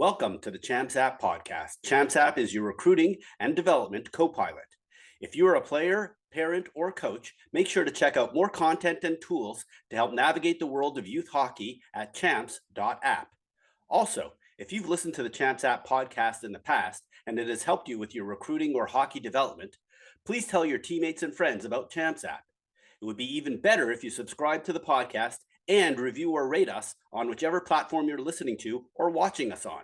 Welcome to the Champs App podcast. Champs App is your recruiting and development co-pilot. If you are a player, parent, or coach, make sure to check out more content and tools to help navigate the world of youth hockey at champs.app. Also, if you've listened to the Champs App podcast in the past and it has helped you with your recruiting or hockey development, please tell your teammates and friends about Champs App. It would be even better if you subscribe to the podcast and review or rate us on whichever platform you're listening to or watching us on.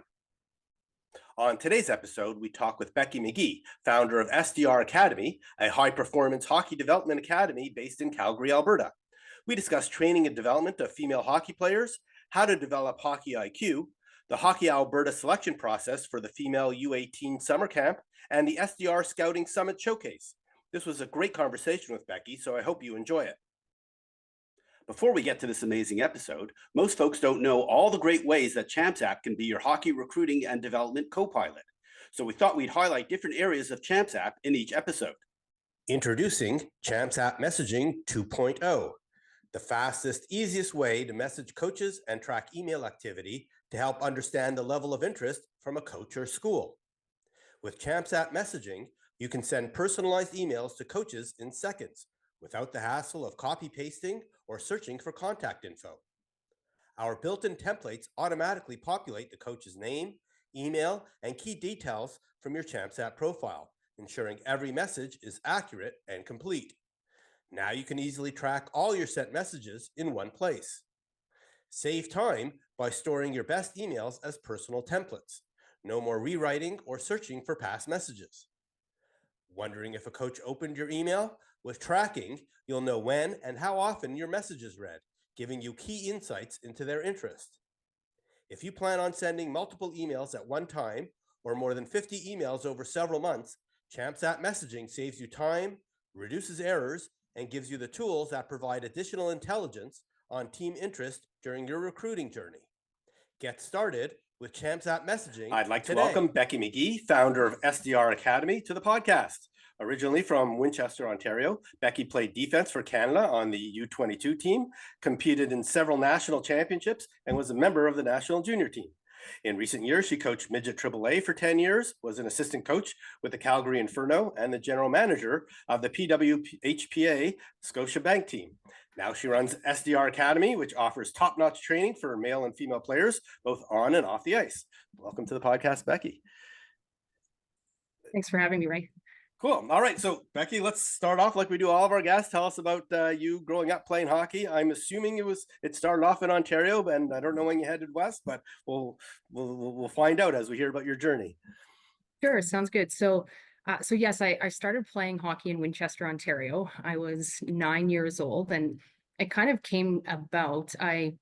On today's episode, we talk with Becky McGee, founder of SDR Academy, a high-performance hockey development academy based in Calgary, Alberta. We discuss training and development of female hockey players, how to develop hockey IQ, the Hockey Alberta selection process for the female U18 summer camp, and the SDR Scouting Summit Showcase. This was a great conversation with Becky, so I hope you enjoy it. Before we get to this amazing episode, most folks don't know all the great ways that Champs App can be your hockey recruiting and development co-pilot. So we thought we'd highlight different areas of Champs App in each episode. Introducing Champs App Messaging 2.0, the fastest, easiest way to message coaches and track email activity to help understand the level of interest from a coach or school. With Champs App Messaging, you can send personalized emails to coaches in seconds, without the hassle of copy-pasting or searching for contact info. Our built-in templates automatically populate the coach's name, email, and key details from your Champs App profile, ensuring every message is accurate and complete. Now you can easily track all your sent messages in one place. Save time by storing your best emails as personal templates. No more rewriting or searching for past messages. Wondering if a coach opened your email? With tracking, you'll know when and how often your message is read, giving you key insights into their interest. If you plan on sending multiple emails at one time or more than 50 emails over several months, Champs App Messaging saves you time, reduces errors, and gives you the tools that provide additional intelligence on team interest during your recruiting journey. Get started with Champs App Messaging. I'd like to welcome Becky McGee, founder of SDR Academy, to the podcast. Originally from Winchester, Ontario, Becky played defense for Canada on the U22 team, competed in several national championships, and was a member of the national junior team. In recent years, she coached Midget AAA for 10 years, was an assistant coach with the Calgary Inferno, and the general manager of the PWHPA Scotiabank team. Now she runs SDR Academy, which offers top-notch training for male and female players, both on and off the ice. Welcome to the podcast, Becky. Thanks for having me, Ray. Cool. All right. So, Becky, let's start off like we do all of our guests. Tell us about you growing up playing hockey. I'm assuming it started off in Ontario, and I don't know when you headed west, but we'll find out as we hear about your journey. Sure. Sounds good. So yes, I started playing hockey in Winchester, Ontario. I was 9 years old, and it kind of came about. I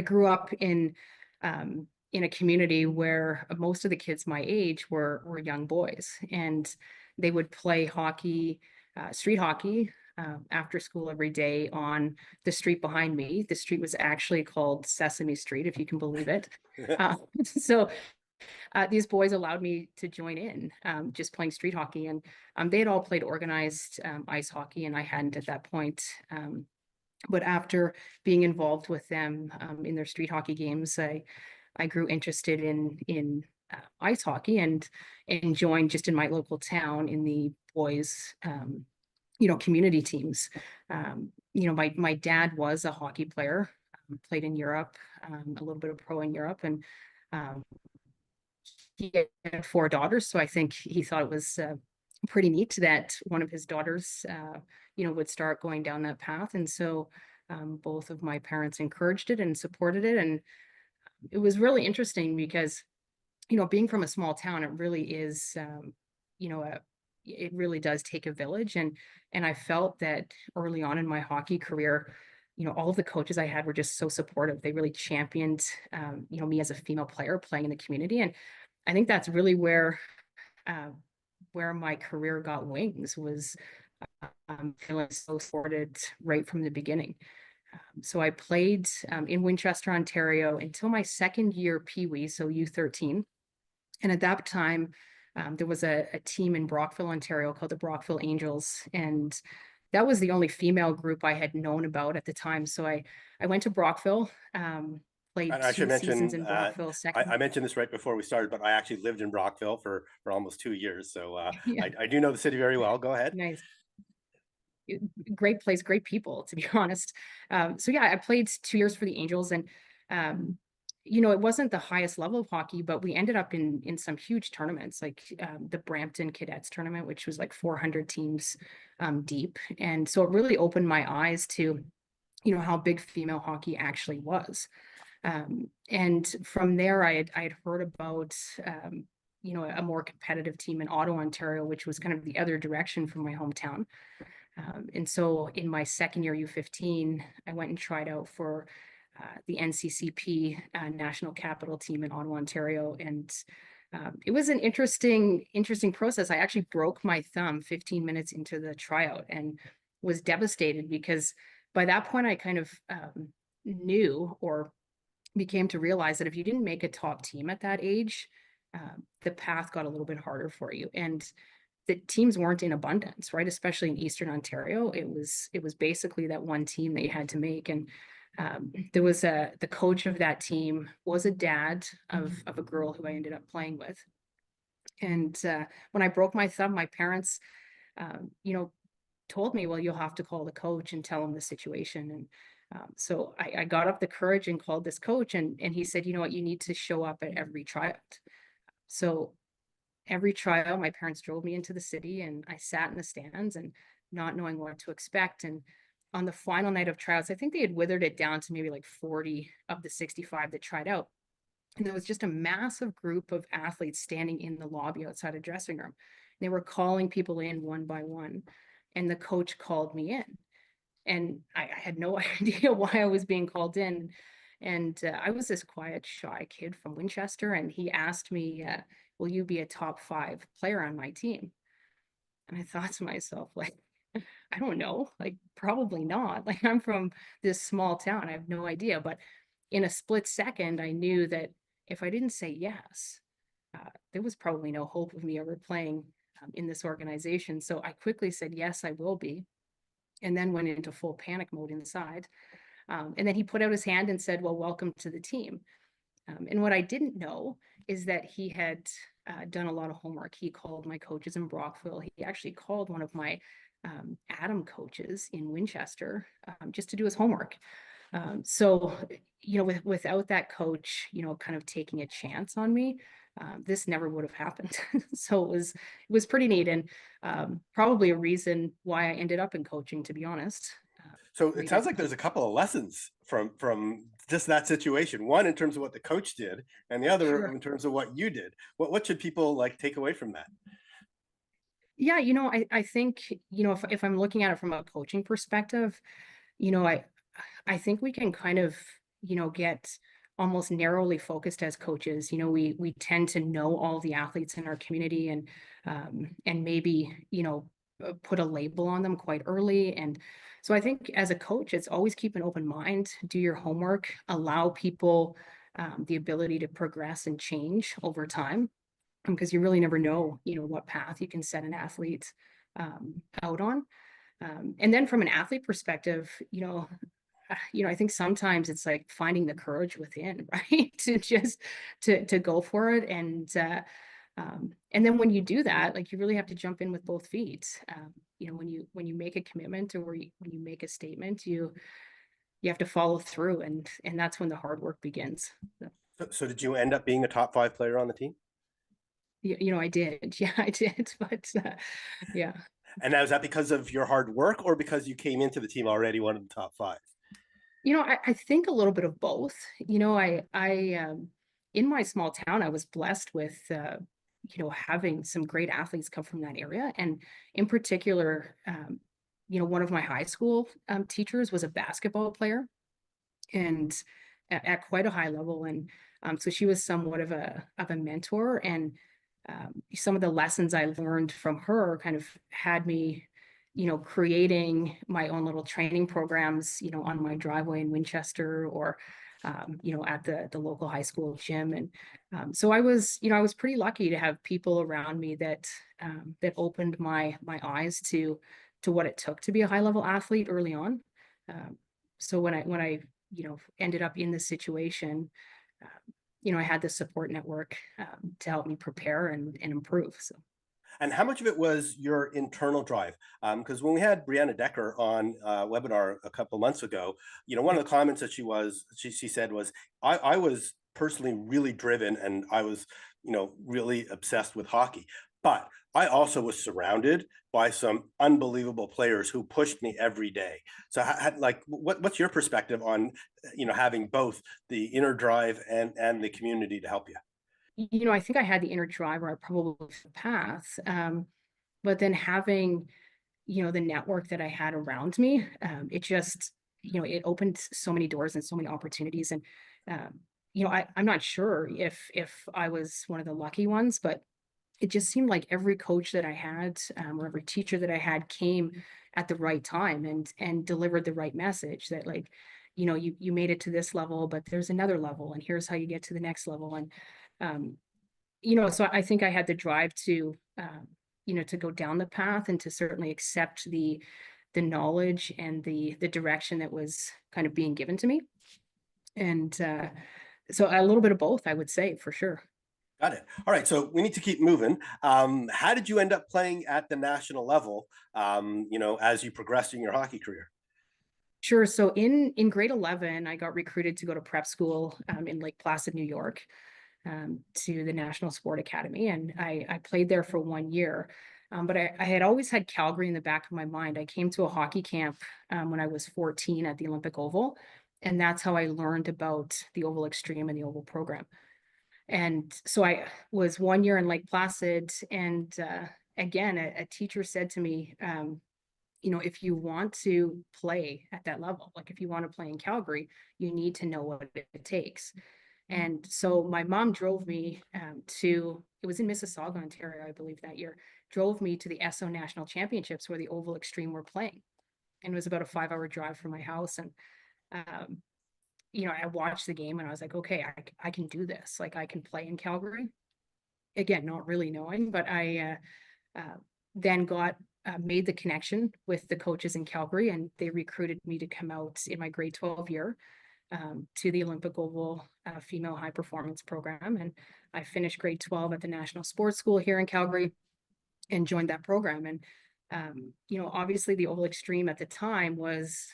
grew up in a community where most of the kids my age were young boys, and they would play hockey, street hockey, after school every day on the street behind me. The street was actually called Sesame Street, if you can believe it. So these boys allowed me to join in, just playing street hockey. And they had all played organized ice hockey, and I hadn't at that point. But after being involved with them in their street hockey games, I grew interested in ice hockey and joined just in my local town in the boys, community teams. My dad was a hockey player, played in Europe, a little bit of pro in Europe, and he had 4 daughters. So I think he thought it was pretty neat that one of his daughters, would start going down that path. And so both of my parents encouraged it and supported it. And it was really interesting because being from a small town, it really is, it really does take a village. And I felt that early on in my hockey career, all of the coaches I had were just so supportive. They really championed, me as a female player playing in the community. And I think that's really where my career got wings, was feeling so supported right from the beginning. So I played in Winchester, Ontario until my second year Pee Wee, so U13. And at that time, there was a team in Brockville, Ontario called the Brockville Angels. And that was the only female group I had known about at the time. So I went to Brockville played And I should 2 seasons mention, in Brockville second. I mentioned this right before we started, but I actually lived in Brockville for almost 2 years. So Yeah, I do know the city very well. Go ahead. nice. Great place, great people, to be honest. So yeah, I played 2 years for the Angels, and it wasn't the highest level of hockey, but we ended up in some huge tournaments, like the Brampton Cadets tournament, which was like 400 teams deep, and so it really opened my eyes to how big female hockey actually was. And from there, I had heard about a more competitive team in Ottawa, Ontario, which was kind of the other direction from my hometown. And so in my second year U15, I went and tried out for the NCCP national capital team in Ottawa, Ontario. And it was an interesting process. I actually broke my thumb 15 minutes into the tryout and was devastated because by that point I kind of knew or became to realize that if you didn't make a top team at that age, the path got a little bit harder for you. And the teams weren't in abundance, right? Especially in Eastern Ontario, it was basically that one team that you had to make. And there was the coach of that team was a dad of a girl who I ended up playing with. And when I broke my thumb, my parents, told me, well, you'll have to call the coach and tell him the situation. And so I got up the courage and called this coach, and he said, you know what, you need to show up at every tryout. So every trial, my parents drove me into the city and I sat in the stands and not knowing what to expect. And on the final night of tryouts, I think they had withered it down to maybe like 40 of the 65 that tried out. And there was just a massive group of athletes standing in the lobby outside a dressing room. They were calling people in one by one. And the coach called me in. And I had no idea why I was being called in. And I was this quiet, shy kid from Winchester. And he asked me, will you be a top 5 player on my team? And I thought to myself, like, I don't know, like, probably not. Like, I'm from this small town. I have no idea. But in a split second, I knew that if I didn't say yes, there was probably no hope of me ever playing in this organization. So I quickly said, yes, I will be. And then went into full panic mode inside. And then he put out his hand and said, well, welcome to the team. And what I didn't know is that he had done a lot of homework. He called my coaches in Brockville. He actually called one of my Adam coaches in Winchester just to do his homework. So, without that coach, kind of taking a chance on me, this never would have happened. So it was pretty neat, and probably a reason why I ended up in coaching, to be honest. So it sounds like there's a couple of lessons from just that situation. One in terms of what the coach did, and the other Sure. in terms of what you did. What should people like take away from that? Yeah, I think, if I'm looking at it from a coaching perspective, I think we can kind of, get almost narrowly focused as coaches. We tend to know all the athletes in our community and maybe, put a label on them quite early. And so I think as a coach, it's always keep an open mind, do your homework, allow people the ability to progress and change over time, because you really never know, what path you can set an athlete out on. And then from an athlete perspective, I think sometimes it's like finding the courage within, right? To just to go for it. And then when you do that, like, you really have to jump in with both feet. When you make a commitment, or when you make a statement, you have to follow through, and that's when the hard work begins. So did you end up being a top 5 player on the team? I did. Yeah, I did. But yeah. And now, is that because of your hard work or because you came into the team already one of the top 5? I think a little bit of both. I in my small town, I was blessed with having some great athletes come from that area, and in particular, one of my high school teachers was a basketball player, and at quite a high level, and so she was somewhat of a mentor, and some of the lessons I learned from her kind of had me creating my own little training programs, on my driveway in Winchester, or, at the local high school gym. And so I was pretty lucky to have people around me that opened my eyes to what it took to be a high level athlete early on. So when I ended up in this situation, I had the support network to help me prepare and improve. So. And how much of it was your internal drive? Because when we had Brianna Decker on webinar a couple of months ago, one of the comments that she said was, I was personally really driven, and I was, really obsessed with hockey. But I also was surrounded by some unbelievable players who pushed me every day. So what's your perspective on, having both the inner drive and the community to help you? I think I had the inner drive, or I probably the path. But then having, the network that I had around me, it just, it opened so many doors and so many opportunities. And, I'm not sure if I was one of the lucky ones, but it just seemed like every coach that I had, or every teacher that I had, came at the right time and delivered the right message that, like, you made it to this level, but there's another level, and here's how you get to the next level. And so I think I had the drive to, to go down the path and to certainly accept the knowledge and the direction that was kind of being given to me. And so a little bit of both, I would say, for sure. Got it. All right. So we need to keep moving. How did you end up playing at the national level, as you progressed in your hockey career? Sure. So in grade 11, I got recruited to go to prep school in Lake Placid, New York, to the National Sport Academy. And I played there for 1 year. But I had always had Calgary in the back of my mind. I came to a hockey camp when I was 14 at the Olympic Oval. And that's how I learned about the Oval Extreme and the Oval program. And so I was 1 year in Lake Placid. And again, a teacher said to me, if you want to play at that level, like if you want to play in Calgary, you need to know what it takes. And so my mom drove me it was in Mississauga, Ontario, I believe, that year, drove me to the SO National Championships where the Oval Extreme were playing. And it was about a 5-hour drive from my house. And, I watched the game and I was like, okay, I can do this. Like, I can play in Calgary. Again, not really knowing, but I then made the connection with the coaches in Calgary, and they recruited me to come out in my grade 12 year to the Olympic Oval female high performance program. And I finished grade 12 at the National Sports School here in Calgary and joined that program. And, obviously the Oval Extreme at the time was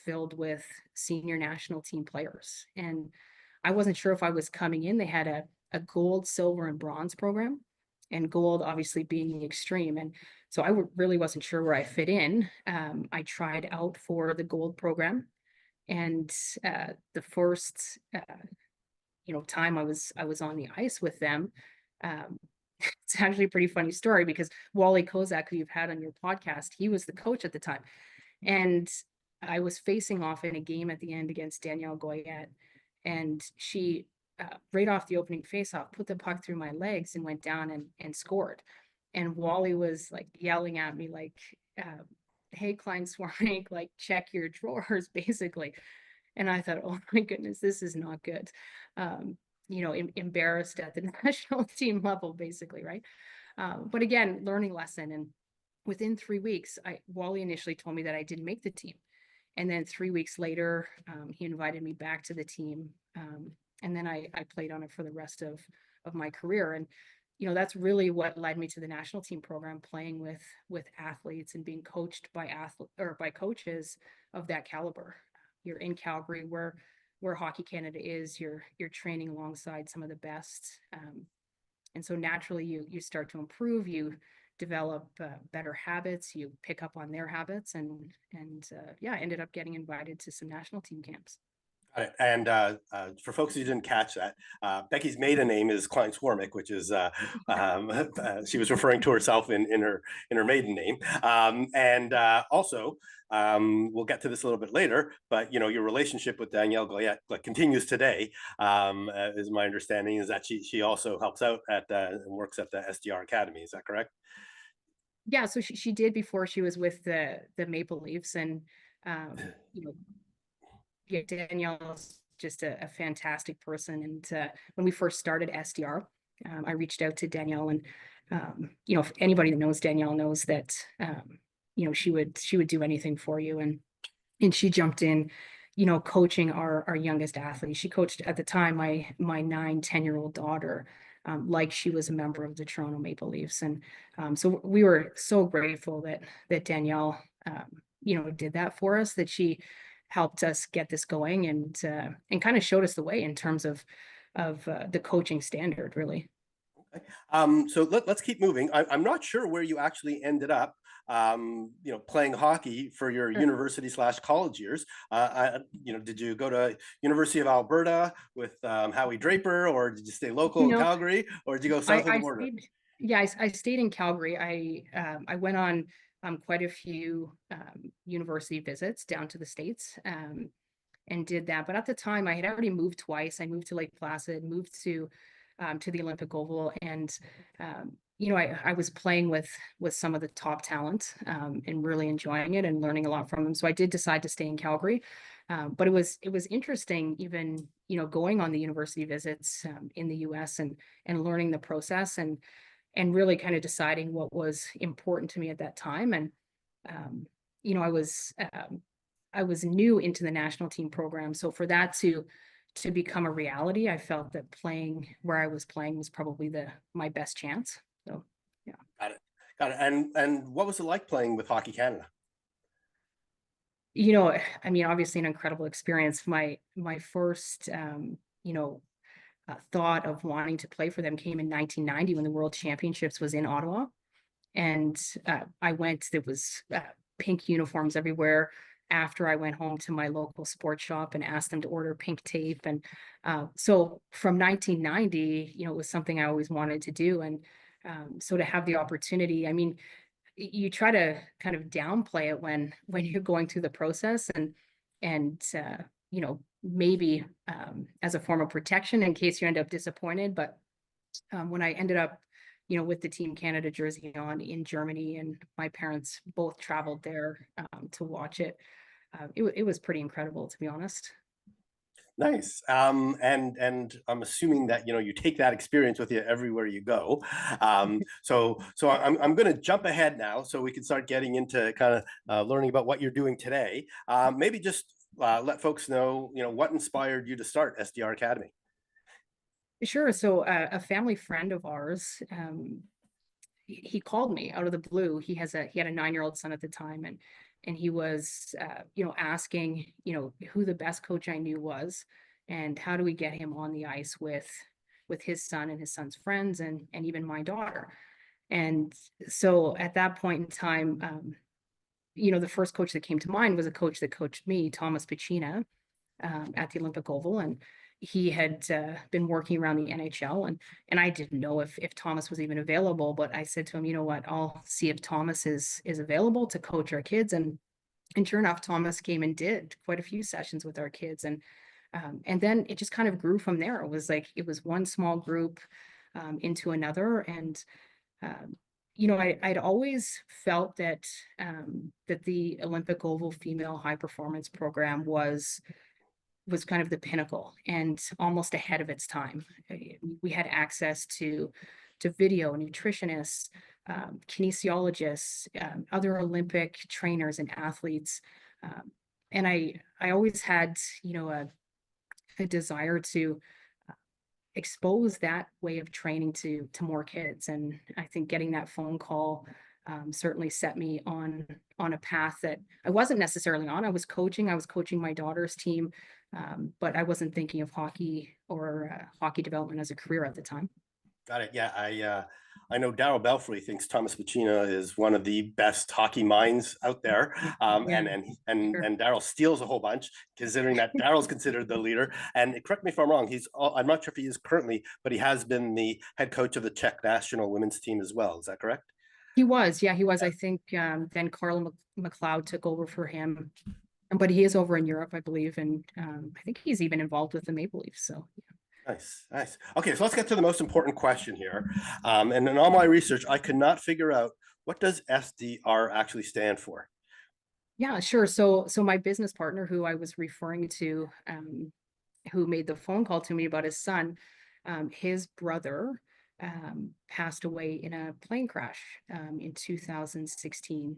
filled with senior national team players. And I wasn't sure if I was coming in. They had a gold, silver, and bronze program, and gold obviously being the extreme. And so I really wasn't sure where I fit in. I tried out for the gold program. And the first, time I was on the ice with them, it's actually a pretty funny story, because Wally Kozak, who you've had on your podcast, he was the coach at the time. And I was facing off in a game at the end against Danielle Goyette, and she, right off the opening faceoff, put the puck through my legs and went down and scored. And Wally was like yelling at me, like, hey, Klein Swarmink, like, check your drawers, basically. And I thought, oh my goodness, this is not good. Embarrassed at the national team level, basically, right? But again, learning lesson. And within 3 weeks, Wally initially told me that I didn't make the team. And then 3 weeks later, he invited me back to the team. And then I played on it for the rest of my career. And that's really what led me to the national team program, playing with athletes and being coached by coaches of that caliber. You're in Calgary, where Hockey Canada is. You're training alongside some of the best, and so naturally you start to improve. You develop better habits. You pick up on their habits, and I ended up getting invited to some national team camps. And for folks who didn't catch that, Becky's maiden name is Klein Swarmink, which is she was referring to herself in her maiden name. Also, we'll get to this a little bit later, but your relationship with Danielle Goyette continues today. Is my understanding is that she also helps out and works at the SDR Academy. Is that correct? Yeah, so she did before she was with the Maple Leafs, and yeah, Danielle's just a fantastic person. And when we first started SDR, I reached out to Danielle, and if anybody that knows Danielle knows that she would do anything for you, and she jumped in coaching our youngest athlete. She coached at the time my 9-10-year-old daughter, like she was a member of the Toronto Maple Leafs. And so we were so grateful that Danielle, did that for us, that she helped us get this going and kind of showed us the way in terms of the coaching standard, really. So let's keep moving. I'm not sure where you actually ended up, playing hockey for your Sure. university / college years. Did you go to University of Alberta with Howie Draper, or did you stay local in Calgary, or did you go south of the border? I stayed in Calgary. I went on quite a few university visits down to the States, and did that. But at the time, I had already moved twice. I moved to Lake Placid, moved to the Olympic Oval, and I was playing with some of the top talent, and really enjoying it and learning a lot from them. So I did decide to stay in Calgary, but it was interesting, even going on the university visits in the U.S. and learning the process and really kind of deciding what was important to me at that time. And I was new into the national team program, so for that to become a reality, I felt that playing where I was playing was probably my best chance. So, yeah. Got it. And what was it like playing with Hockey Canada? Obviously an incredible experience. My first, thought of wanting to play for them came in 1990 when the World Championships was in Ottawa. And I went, there was pink uniforms everywhere. After I went home to my local sports shop and asked them to order pink tape. And so from 1990, it was something I always wanted to do. And so to have the opportunity, you try to kind of downplay it when you're going through the process and maybe as a form of protection in case you end up disappointed. But when I ended up with the Team Canada jersey on in Germany, and my parents both traveled there to watch it. It was pretty incredible, to be honest. Nice. And I'm assuming that you take that experience with you everywhere you go. So I'm going to jump ahead now, so we can start getting into kind of learning about what you're doing today. Maybe just let folks know what inspired you to start SDR Academy. Sure. So a family friend of ours, he called me out of the blue. He had a 9-year-old son at the time, and he was asking who the best coach I knew was, and how do we get him on the ice with his son and his son's friends, and even my daughter. And so at that point in time, the first coach that came to mind was a coach that coached me, Thomas Pacina, at the Olympic Oval. And he had been working around the NHL, and I didn't know if Thomas was even available, but I said to him, you know what, I'll see if Thomas is available to coach our kids. And sure enough, Thomas came and did quite a few sessions with our kids. And then it just kind of grew from there. It was one small group into another. And I'd always felt that the Olympic Oval female high performance program was kind of the pinnacle and almost ahead of its time. We had access to video, nutritionists, kinesiologists, other Olympic trainers and athletes. And I always had, a desire to expose that way of training to more kids. And I think getting that phone call certainly set me on a path that I wasn't necessarily on. I was coaching my daughter's team, but I wasn't thinking of hockey or hockey development as a career at the time. Got it. Yeah, I know Darryl Belfry thinks Thomas Pacina is one of the best hockey minds out there, and Darryl steals a whole bunch, considering that Darryl's considered the leader. And correct me if I'm wrong, I'm not sure if he is currently, but he has been the head coach of the Czech national women's team as well. Is that correct? He was. I think then Carla McLeod took over for him, but he is over in Europe, I believe, and I think he's even involved with the Maple Leafs. So. Yeah. Nice. Okay, so let's get to the most important question here. And in all my research, I could not figure out, what does SDR actually stand for? Yeah, sure. So my business partner, who I was referring to, who made the phone call to me about his son, his brother passed away in a plane crash in 2016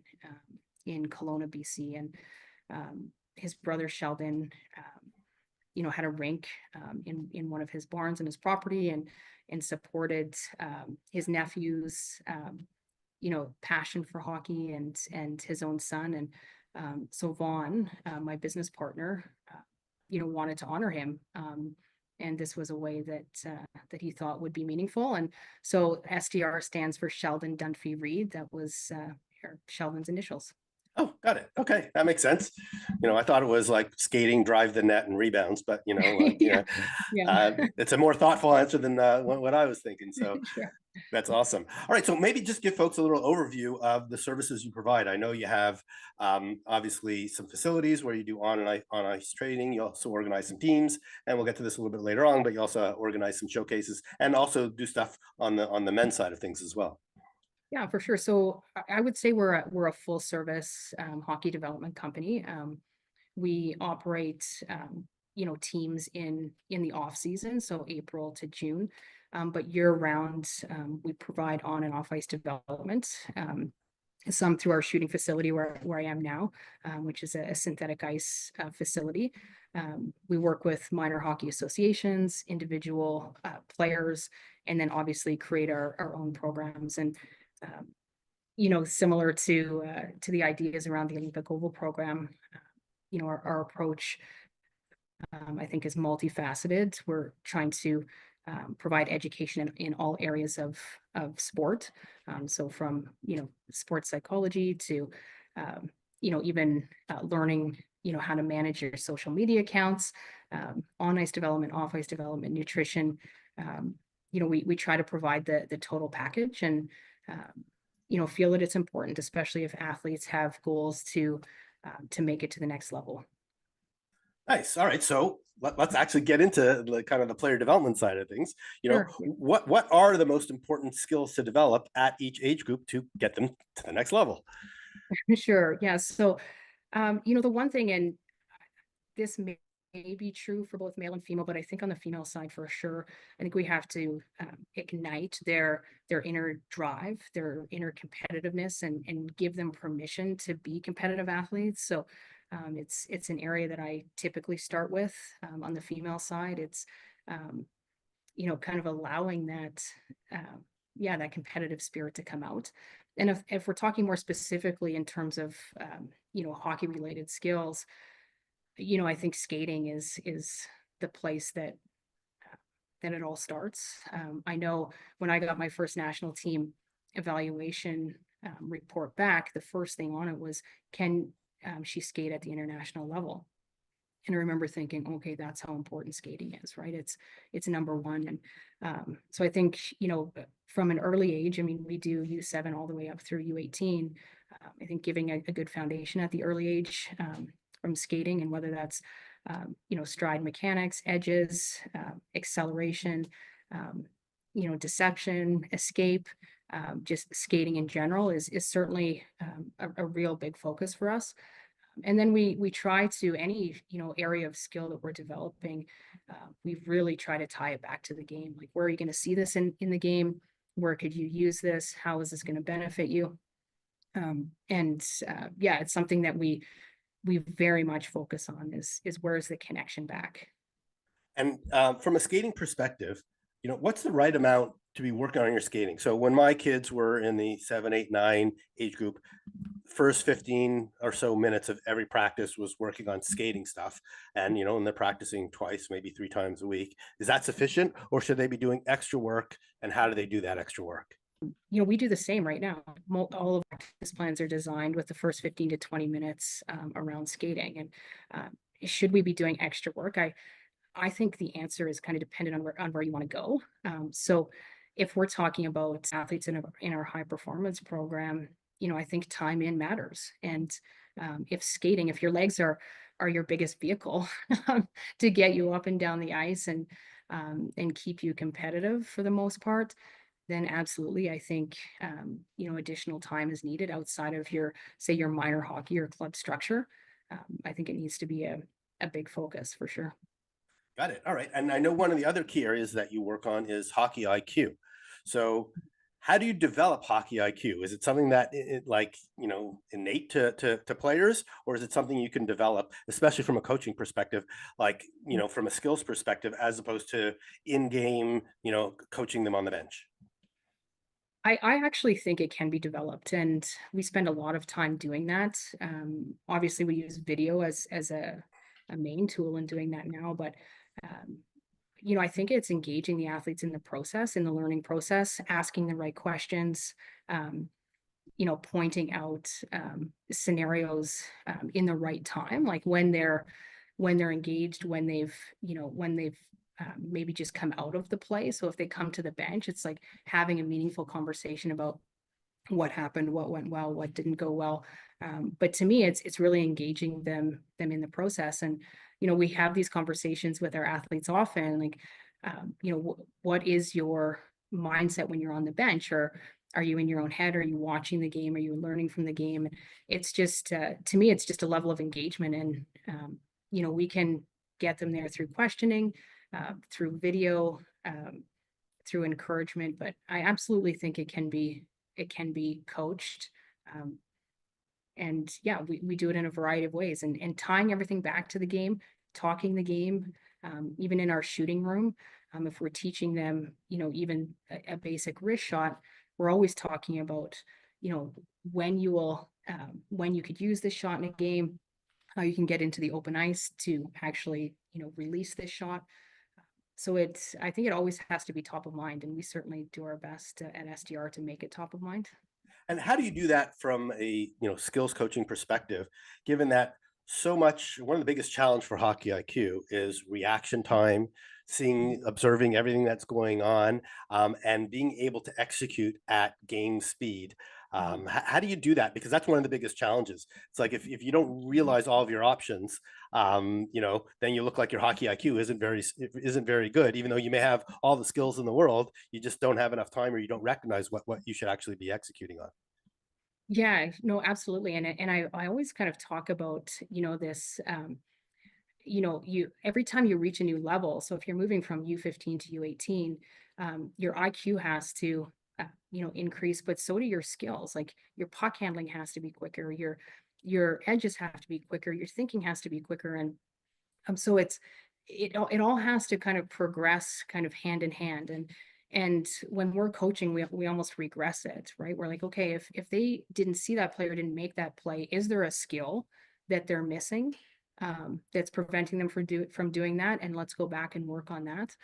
in Kelowna, BC. And his brother Sheldon, had a rink in one of his barns in his property, and supported his nephew's passion for hockey and his own son. And so Vaughn, my business partner, wanted to honor him. And this was a way that he thought would be meaningful. And so SDR stands for Sheldon Dunphy Reed. That was Sheldon's initials. Oh, got it. Okay, that makes sense. I thought it was like skating, drive the net, and rebounds, but Yeah. it's a more thoughtful answer than what I was thinking. So Sure. that's awesome. All right, so maybe just give folks a little overview of the services you provide. I know you have obviously some facilities where you do on ice training. You also organize some teams, and we'll get to this a little bit later on. But you also organize some showcases and also do stuff on the men's side of things as well. Yeah, for sure. So I would say we're a full service hockey development company. We operate, teams in the off season, so April to June, but year round, we provide on and off ice development. Some through our shooting facility where I am now, which is a synthetic ice facility. We work with minor hockey associations, individual players, and then obviously create our own programs. And similar to the ideas around the Olympic Oval program, our approach, I think, is multifaceted. We're trying to provide education in all areas of sport. So from, sports psychology to, even learning, how to manage your social media accounts, on ice development, off ice development, nutrition. We try to provide the total package, and feel that it's important, especially if athletes have goals to make it to the next level. Nice. All right. So let's actually get into the player development side of things. Sure. What are the most important skills to develop at each age group to get them to the next level? Sure. Yeah. So, the one thing, and this may be true for both male and female, but I think on the female side for sure, I think we have to ignite their inner drive, their inner competitiveness, and give them permission to be competitive athletes. So it's an area that I typically start with. On the female side, it's kind of allowing that that competitive spirit to come out. And if we're talking more specifically in terms of hockey related skills, I think skating is the place that it all starts. I know when I got my first national team evaluation report back, the first thing on it was, can she skate at the international level? And I remember thinking, okay, that's how important skating is, right? It's number one. And so I think, from an early age, we do U7 all the way up through U18. I think giving a good foundation at the early age, from skating, and whether that's stride mechanics, edges, acceleration, deception, escape, just skating in general is certainly a real big focus for us. And then we try to, any area of skill that we're developing, we really try to tie it back to the game. Like, where are you going to see this in the game? Where could you use this? How is this going to benefit you? It's something that we very much focus on is where's the connection back. And from a skating perspective, what's the right amount to be working on your skating? So when my kids were in the 7, 8, 9 age group, first 15 or so minutes of every practice was working on skating stuff. And, and they're practicing twice, maybe 3 times a week. Is that sufficient, or should they be doing extra work? And how do they do that extra work? We do the same right now. All of our practice plans are designed with the first 15 to 20 minutes around skating. And should we be doing extra work? I think the answer is kind of dependent on where you want to go. So if we're talking about athletes in our high performance program, I think time in matters. And if your legs are your biggest vehicle to get you up and down the ice and keep you competitive for the most part, then absolutely, I think, additional time is needed outside of your minor hockey or club structure. I think it needs to be a big focus for sure. Got it. All right. And I know one of the other key areas that you work on is hockey IQ. So How do you develop hockey IQ? Is it something that like, you know, innate to players, or is it something you can develop, especially from a coaching perspective, like, you know, from a skills perspective, as opposed to in-game, you know, coaching them on the bench? I actually think it can be developed, and we spend a lot of time doing that. Obviously, we use video as a main tool in doing that now, but um, you know, I think it's engaging the athletes in the process, in the learning process, asking the right questions, um, you know, pointing out scenarios in the right time, like when they're engaged, when they've, you know, when they've maybe just come out of the play. So if they come to the bench, it's like having a meaningful conversation about what happened, what went well, what didn't go well. But to me, it's really engaging them in the process. And you know, we have these conversations with our athletes often, like, you know, what is your mindset when you're on the bench, or are you in your own head? Are you watching the game? Are you learning from the game? It's just to me, it's just a level of engagement, and you know, we can get them there through questioning, through video, through encouragement. But I absolutely think it can be coached. Um, and yeah, we do it in a variety of ways, and tying everything back to the game, talking the game, even in our shooting room. If we're teaching them, you know, even a basic wrist shot, we're always talking about, you know, when you could use this shot in a game, how you can get into the open ice to actually, you know, release this shot. So I think it always has to be top of mind, and we certainly do our best at SDR to make it top of mind. And how do you do that from a, you know, skills coaching perspective, given that so much, one of the biggest challenge for hockey IQ is reaction time, seeing, observing everything that's going on, and being able to execute at game speed. How do you do that? Because that's one of the biggest challenges. It's like if you don't realize all of your options, you know, then you look like your hockey IQ isn't very good, even though you may have all the skills in the world. You just don't have enough time, or you don't recognize what you should actually be executing on. Yeah, no, absolutely. And I always kind of talk about, you know, this, you know, you every time you reach a new level. So if you're moving from U15 to U18, your IQ has to, you know, increase, but so do your skills. Like your puck handling has to be quicker, your edges have to be quicker, your thinking has to be quicker, and so it all has to kind of progress kind of hand in hand. And when we're coaching, we almost regress it, right? We're like, okay, if they didn't see that player, didn't make that play, is there a skill that they're missing, that's preventing them from doing that? And let's go back and work on that.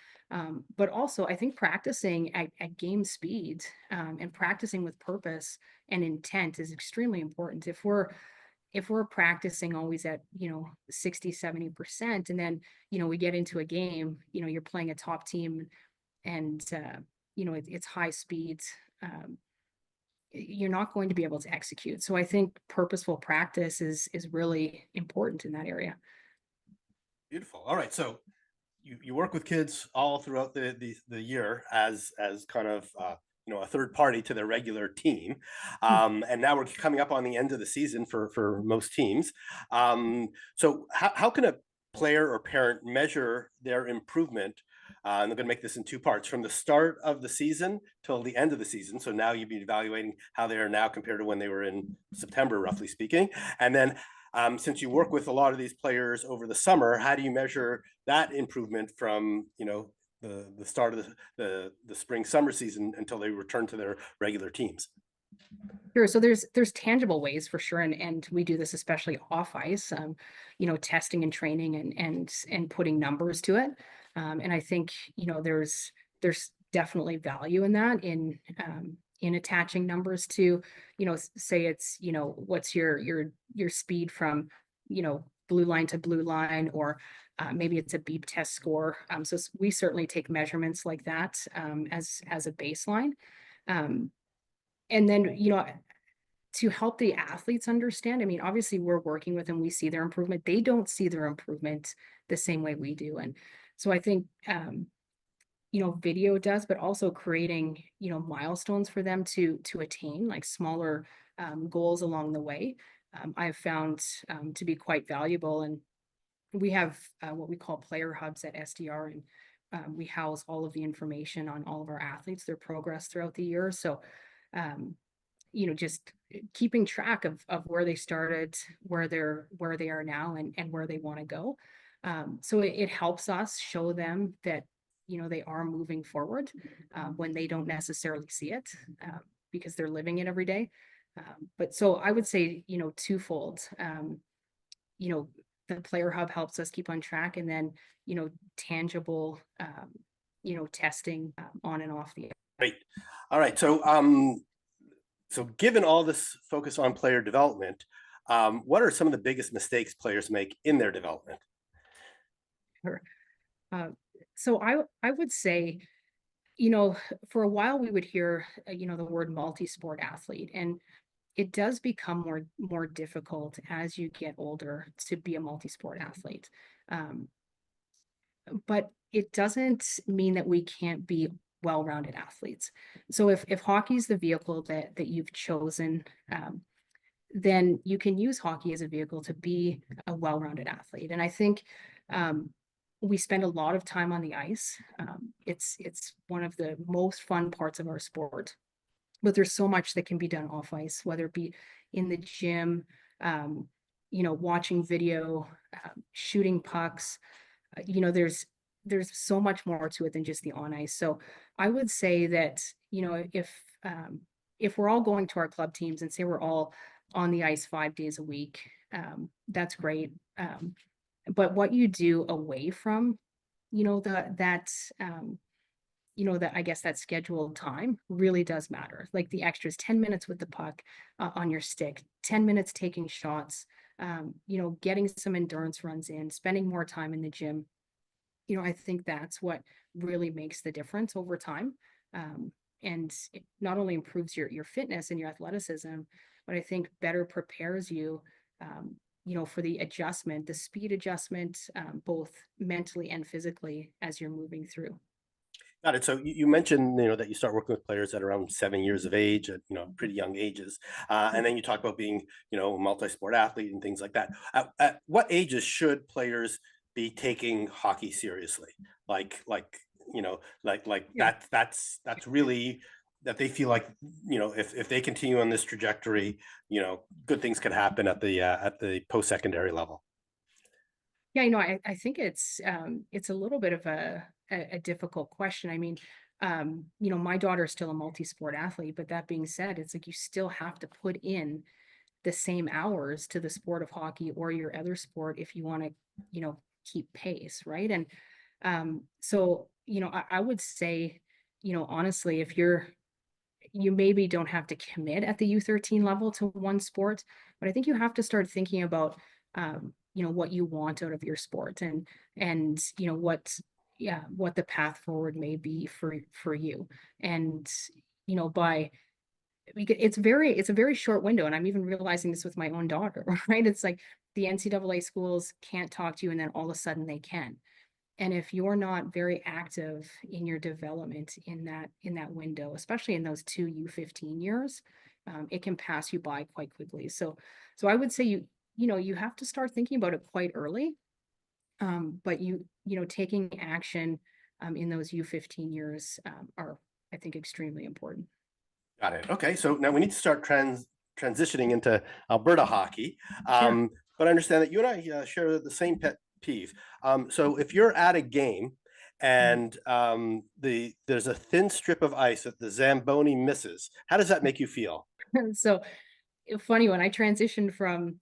But also, I think practicing at game speed, and practicing with purpose and intent is extremely important. If we're practicing always at, you know, 60-70%, and then, you know, we get into a game, you know, you're playing a top team, and you know, it's high speeds, you're not going to be able to execute. So I think purposeful practice is really important in that area. Beautiful. All right. So you work with kids all throughout the year as kind of you know, a third party to their regular team, and now we're coming up on the end of the season for most teams. So how can a player or parent measure their improvement? And I'm going to make this in two parts: from the start of the season till the end of the season. So now you'd be evaluating how they are now compared to when they were in September, roughly speaking, and then since you work with a lot of these players over the summer, how do you measure that improvement from, you know, the start of the spring summer season until they return to their regular teams? Sure. So there's tangible ways for sure, and we do this especially off ice, you know, testing and training, and putting numbers to it. And I think, you know, there's definitely value in that, in attaching numbers to, you know, say it's, you know, what's your speed from, you know, blue line to blue line, or maybe it's a beep test score. So we certainly take measurements like that, as a baseline. Um, and then, you know, to help the athletes understand, I mean, obviously we're working with them, we see their improvement. They don't see their improvement the same way we do. And so I think, you know, video does, but also creating, you know, milestones for them to attain, like smaller goals along the way, I've found to be quite valuable. And we have what we call player hubs at SDR, and we house all of the information on all of our athletes, their progress throughout the year. So, just keeping track of where they started, where they are now, and where they want to go. So it helps us show them that, they are moving forward when they don't necessarily see it because they're living it every day. But so I would say, twofold. The Player Hub helps us keep on track, and then, tangible, testing on and off the air. Great. All right. So, so given all this focus on player development, what are some of the biggest mistakes players make in their development? Sure. So I would say, for a while we would hear, the word multi-sport athlete, and it does become more difficult as you get older to be a multi-sport athlete. But it doesn't mean that we can't be well-rounded athletes. So if hockey is the vehicle that you've chosen, then you can use hockey as a vehicle to be a well-rounded athlete. And I think we spend a lot of time on the ice. It's one of the most fun parts of our sport, but there's so much that can be done off ice, whether it be in the gym, watching video, shooting pucks. There's so much more to it than just the on ice. So I would say that, if we're all going to our club teams and say we're all on the ice 5 days a week, that's great. But what you do away from, I guess that scheduled time really does matter. Like the extras, 10 minutes with the puck on your stick, 10 minutes taking shots, getting some endurance runs in, spending more time in the gym. I think that's what really makes the difference over time. And it not only improves your fitness and your athleticism, but I think better prepares you, for the adjustment, the speed adjustment, both mentally and physically as you're moving through. Got it. So you mentioned, that you start working with players at around 7 years of age, at, pretty young ages. And then you talk about being, a multi-sport athlete and things like that. At what ages should players be taking hockey seriously? Yeah. That's really that they feel like, if they continue on this trajectory, good things can happen at the post-secondary level. Yeah, I think it's a little bit of a difficult question. I mean, my daughter is still a multi-sport athlete, but that being said, it's like you still have to put in the same hours to the sport of hockey or your other sport if you want to, keep pace, right? And so, I would say, honestly, if you maybe don't have to commit at the U13 level to one sport, but I think you have to start thinking about what you want out of your sport, and what the path forward may be for you. And it's a very short window, and I'm even realizing this with my own daughter, right? It's like the NCAA schools can't talk to you, and then all of a sudden they can. And if you're not very active in your development in that window, especially in those 2 U15 years, it can pass you by quite quickly. So I would say you have to start thinking about it quite early. But taking action in those U15 years are, I think, extremely important. Got it. Okay. So now we need to start transitioning into Alberta hockey. Sure. But I understand that you and I share the same pet peeve. So if you're at a game and there's a thin strip of ice that the Zamboni misses, how does that make you feel? So funny, when I transitioned from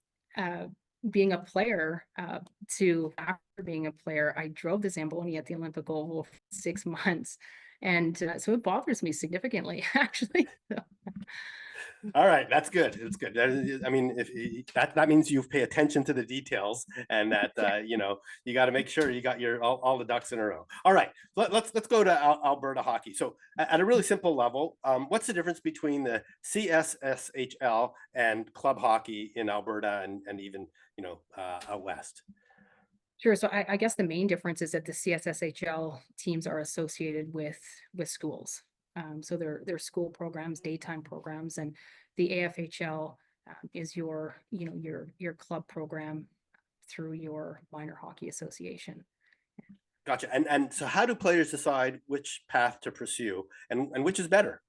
being a player to after being a player, I drove the Zamboni at the Olympic Oval for 6 months. And so it bothers me significantly, actually. All right, that's good. It's good. I mean, if that means you pay attention to the details, and that you got to make sure you got your all the ducks in a row. All right, let's go to Alberta hockey. So at a really simple level, what's the difference between the CSSHL and club hockey in Alberta and even out west? Sure. So I guess the main difference is that the CSSHL teams are associated with schools. So they're school programs, daytime programs, and the AFHL is your club program through your minor hockey association. Gotcha. And so how do players decide which path to pursue and which is better?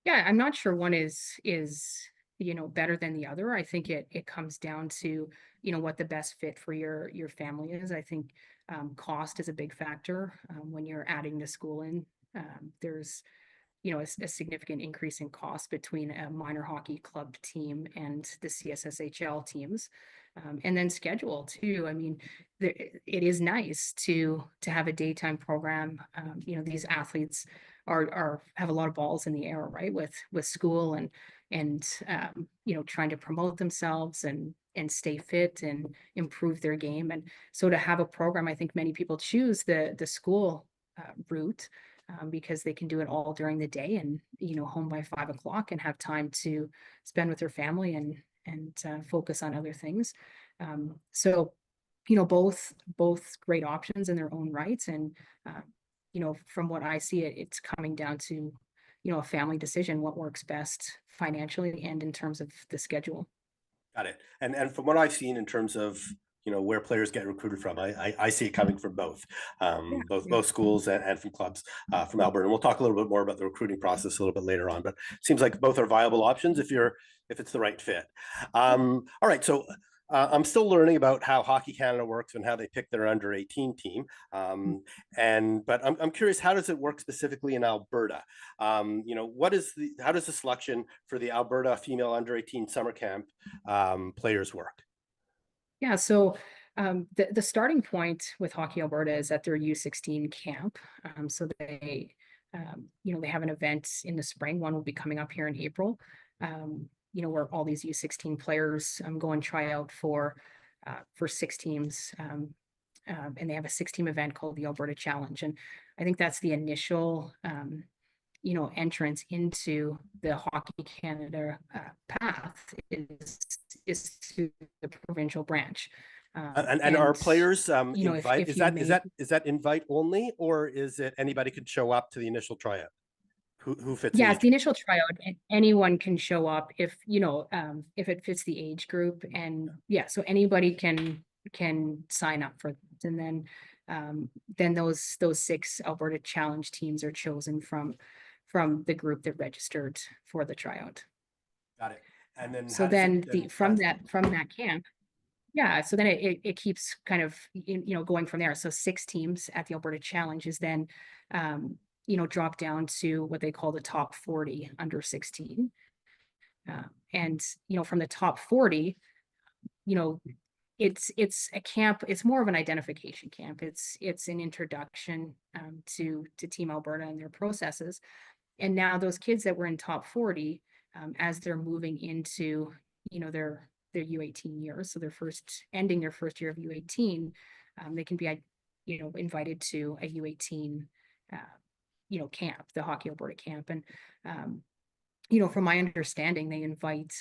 Yeah, I'm not sure one is better than the other. I think it comes down to what the best fit for your family is. I think cost is a big factor when you're adding the school in. There's a significant increase in cost between a minor hockey club team and the CSSHL teams. And then schedule too. I mean, it is nice to have a daytime program. These athletes are have a lot of balls in the air, right? With school and trying to promote themselves and stay fit and improve their game. And so to have a program, I think many people choose the school route because they can do it all during the day and home by 5 o'clock and have time to spend with their family and focus on other things. So both great options in their own rights. And from what I see, it's coming down to a family decision, what works best financially and in terms of the schedule. Got it. And from what I've seen in terms of where players get recruited from, I see it coming from both, both schools and from clubs from Alberta. And we'll talk a little bit more about the recruiting process a little bit later on. But it seems like both are viable options if it's the right fit. All right, so. I'm still learning about how Hockey Canada works and how they pick their under 18 team. But I'm curious, how does it work specifically in Alberta? How does the selection for the Alberta female under 18 summer camp players work? Yeah, so the starting point with Hockey Alberta is at their U16 camp. So they have an event in the spring. One will be coming up here in April. Where all these U16 players go and try out for 6 teams. And they have a 6-team event called the Alberta Challenge. And I think that's the initial, entrance into the Hockey Canada path is to the provincial branch. And are players invite? If Is that invite only, or is it anybody could show up to the initial tryout? Who fits? Yeah, it's the initial tryout, and anyone can show up if if it fits the age group, and so anybody can sign up for it. And then those 6 Alberta Challenge teams are chosen from the group that registered for the tryout. Got it. And then so then from that camp, so then it keeps kind of going from there. So 6 teams at the Alberta Challenge is then drop down to what they call the top 40 under 16. And from the top 40, it's a camp. It's more of an identification camp. It's an introduction to Team Alberta and their processes. And now those kids that were in top 40, as they're moving into their U18 years, so ending their first year of U18, they can be invited to a U18 camp, the Hockey Alberta camp. And from my understanding, they invite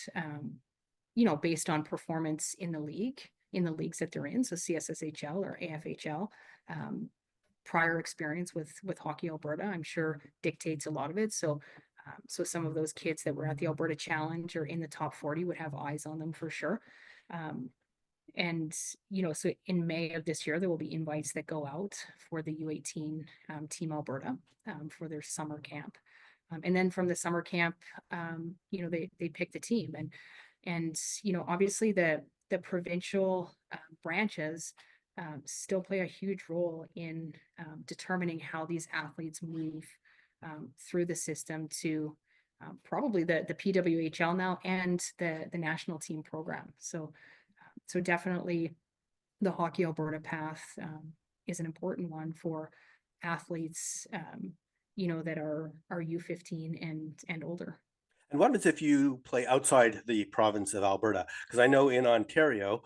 based on performance in the leagues that they're in, so CSSHL or AFHL. Prior experience with Hockey Alberta, I'm sure, dictates a lot of it. So some of those kids that were at the Alberta Challenge or in the top 40 would have eyes on them for sure. And so in May of this year, there will be invites that go out for the U18 Team Alberta for their summer camp. And then from the summer camp, they pick the team. And obviously the provincial branches still play a huge role in determining how these athletes move through the system to probably the PWHL now and the national team program. So definitely the Hockey Alberta path is an important one for athletes, that are U15 and older. And what happens if you play outside the province of Alberta? Because I know in Ontario,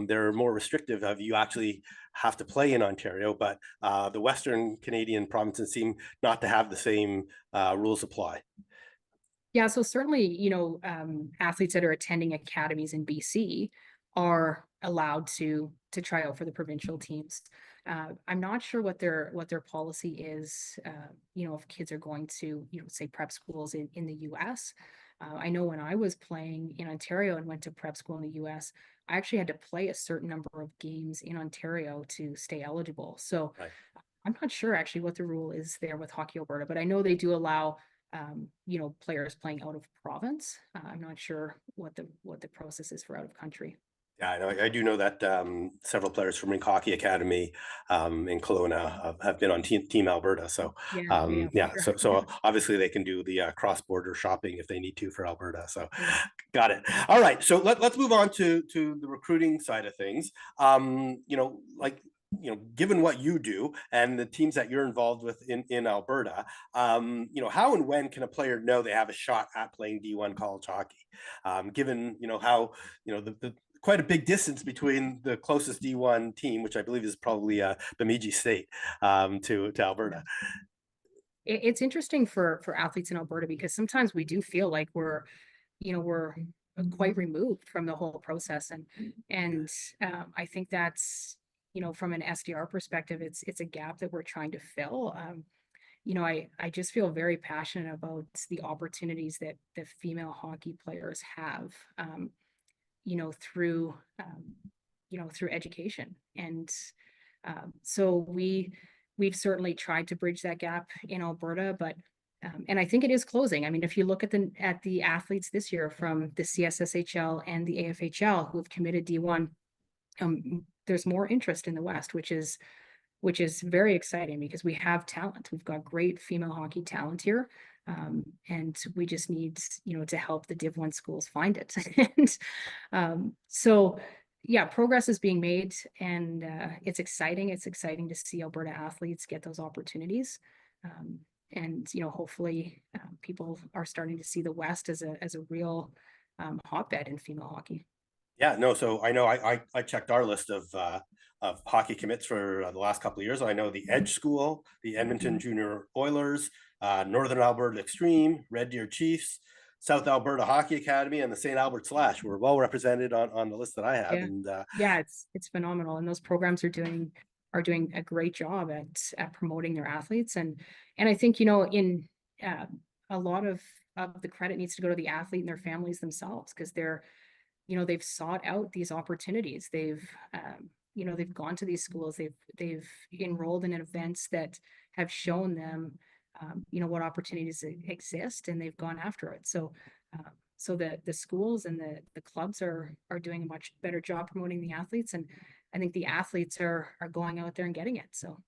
they're more restrictive of you actually have to play in Ontario, but the Western Canadian provinces seem not to have the same rules apply. Yeah, so certainly, athletes that are attending academies in BC are allowed to try out for the provincial teams. I'm not sure what their policy is, if kids are going to, say prep schools in the US. I know when I was playing in Ontario and went to prep school in the US, I actually had to play a certain number of games in Ontario to stay eligible. So Right. I'm not sure actually what the rule is there with Hockey Alberta, but I know they do allow players playing out of province. I'm not sure what the process is for out of country. Yeah, I know. I do know that several players from Hockey Academy in Kelowna have been on Team Alberta. So Yeah, yeah, for so sure. obviously they can do the cross-border shopping if they need to for Alberta. So Yeah. got it. All right. So let's move on to the recruiting side of things. Given what you do and the teams that you're involved with in Alberta, how and when can a player know they have a shot at playing D1 college hockey? Given how the quite a big distance between the closest D1 team, which I believe is probably Bemidji State, to Alberta. It's interesting for athletes in Alberta because sometimes we do feel like we're quite removed from the whole process, and I think that's from an SDR perspective, it's a gap that we're trying to fill. I just feel very passionate about the opportunities that the female hockey players have, through education. And so we've certainly tried to bridge that gap in Alberta, but and I think it is closing. I mean, if you look at the athletes this year from the CSSHL and the AFHL who have committed D1, there's more interest in the West, which is very exciting because we have talent. We've got great female hockey talent here. And we just need, to help the Div 1 schools find it. And so, yeah, progress is being made, and it's exciting. It's exciting to see Alberta athletes get those opportunities. And hopefully people are starting to see the West as a real hotbed in female hockey. Yeah, no. So I know I checked our list of hockey commits for the last couple of years. I know the Edge School, the Edmonton Junior Oilers, Northern Alberta Extreme, Red Deer Chiefs, South Alberta Hockey Academy, and the St. Albert Slash were well represented on the list that I have. Yeah. And It's phenomenal, and those programs are doing a great job at promoting their athletes, and I think in a lot of the credit needs to go to the athlete and their families themselves, because they've sought out these opportunities. They've gone to these schools. They've enrolled in events that have shown them what opportunities exist, and they've gone after it. So the schools and the clubs are doing a much better job promoting the athletes, and I think the athletes are going out there and getting it. So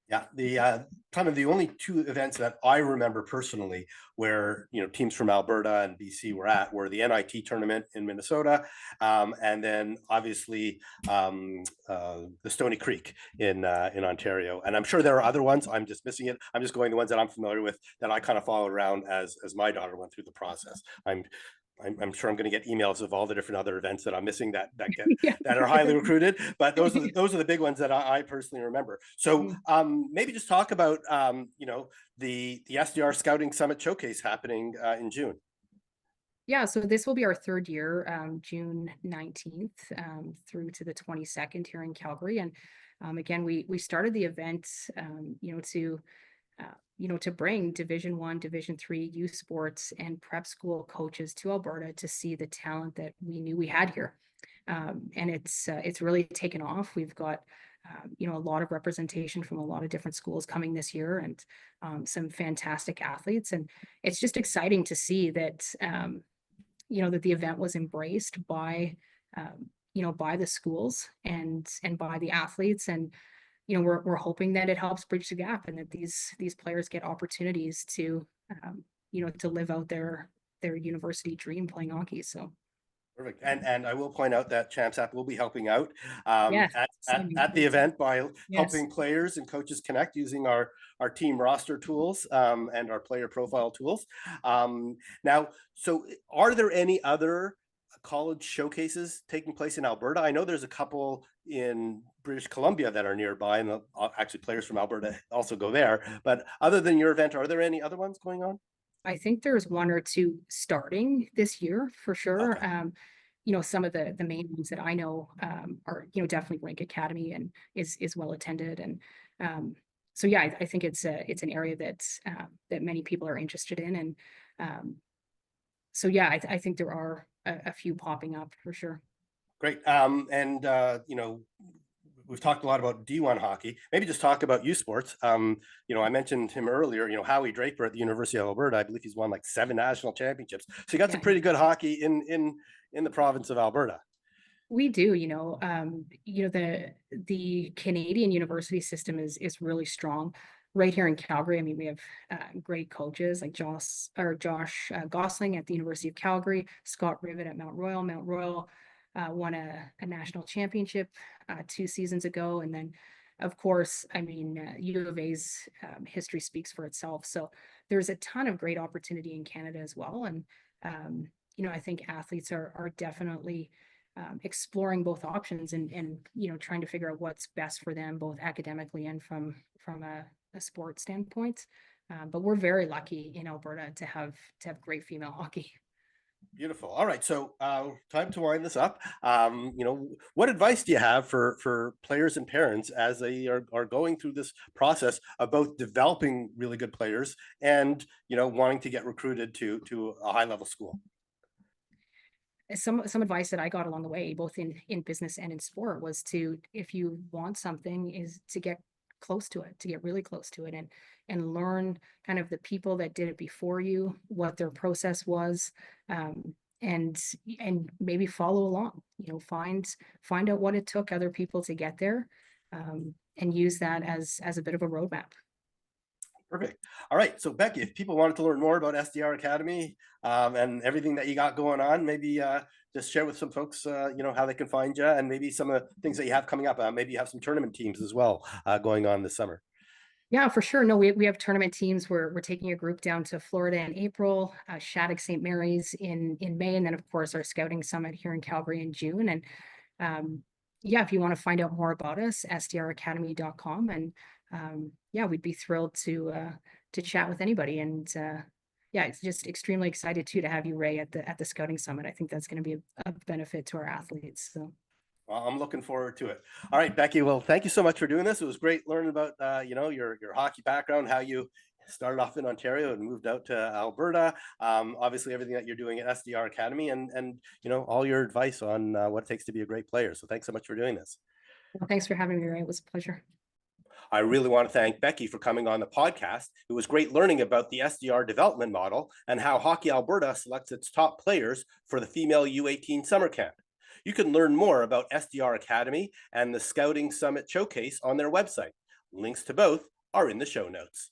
yeah, the kind of the only two events that I remember personally where teams from Alberta and BC were the NIT tournament in Minnesota, and then obviously the Stony Creek in Ontario. And I'm sure there are other ones. I'm just missing it. I'm just going the ones that I'm familiar with that I kind of followed around as my daughter went through the process. I'm sure I'm going to get emails of all the different other events that I'm missing that that are highly recruited, but those are the big ones that I personally remember. So maybe just talk about the SDR Scouting Summit Showcase happening in June. Yeah, so this will be our third year, June 19th through to the 22nd here in Calgary. And again, we started the event, to bring Division 1, Division 3 youth sports and prep school coaches to Alberta to see the talent that we knew we had here. And it's really taken off. We've got a lot of representation from a lot of different schools coming this year, and some fantastic athletes. And it's just exciting to see that that the event was embraced by by the schools and by the athletes. And we're hoping that it helps bridge the gap, and that these players get opportunities to to live out their university dream playing hockey. So perfect. And I will point out that Champs App will be helping out Yes, at the event by Yes. helping players and coaches connect using our team roster tools and our player profile tools. Now, so are there any other college showcases taking place in Alberta? I know there's a couple in British Columbia that are nearby, and actually players from Alberta also go there. But other than your event, are there any other ones going on? I think there's one or two starting this year for sure. Okay. Some of the main ones that I know are definitely Rink Academy, and is well attended. And so yeah, I think it's an area that many people are interested in. And so yeah, I think there are a few popping up for sure. Great. We've talked a lot about D1 hockey. Maybe just talk about U Sports. I mentioned him earlier, Howie Draper at the University of Alberta. I believe he's won like 7 national championships. So you got some pretty good hockey in the province of Alberta. We do, the Canadian university system is really strong. Right here in Calgary, I mean, we have great coaches like Josh Gosling at the University of Calgary, Scott Rivet at Mount Royal. Mount Royal won a national championship 2 seasons ago, and then, of course, I mean, U of A's history speaks for itself. So there's a ton of great opportunity in Canada as well, and I think athletes are definitely exploring both options and trying to figure out what's best for them, both academically and from a sport standpoint. But we're very lucky in Alberta to have great female hockey. Beautiful. All right. So time to wind this up. What advice do you have for players and parents as they are going through this process of both developing really good players and, wanting to get recruited to a high level school? Some advice that I got along the way, both in business and in sport, was to, if you want something, is to get close to it, to get really close to it, and learn kind of the people that did it before you, what their process was, and maybe follow along. Find out what it took other people to get there, and use that as a bit of a roadmap. Perfect. All right. So Becky, if people wanted to learn more about SDR Academy and everything that you got going on, maybe just share with some folks, how they can find you, and maybe some of the things that you have coming up. Maybe you have some tournament teams as well going on this summer. Yeah, for sure. No, we have tournament teams. We're taking a group down to Florida in April, Shattuck St. Mary's in May, and then of course our Scouting Summit here in Calgary in June. And yeah, if you want to find out more about us, sdracademy.com, and we'd be thrilled to chat with anybody. And yeah, it's just extremely excited too to have you, Ray, at the Scouting Summit. I think that's going to be a benefit to our athletes. So. Well, I'm looking forward to it. All right, Becky. Well, thank you so much for doing this. It was great learning about your hockey background, how you started off in Ontario and moved out to Alberta. Obviously, everything that you're doing at SDR Academy, and all your advice on what it takes to be a great player. So thanks so much for doing this. Well, thanks for having me, Ray. It was a pleasure. I really want to thank Becky for coming on the podcast. It was great learning about the SDR development model and how Hockey Alberta selects its top players for the female U18 summer camp. You can learn more about SDR Academy and the Scouting Summit Showcase on their website. Links to both are in the show notes.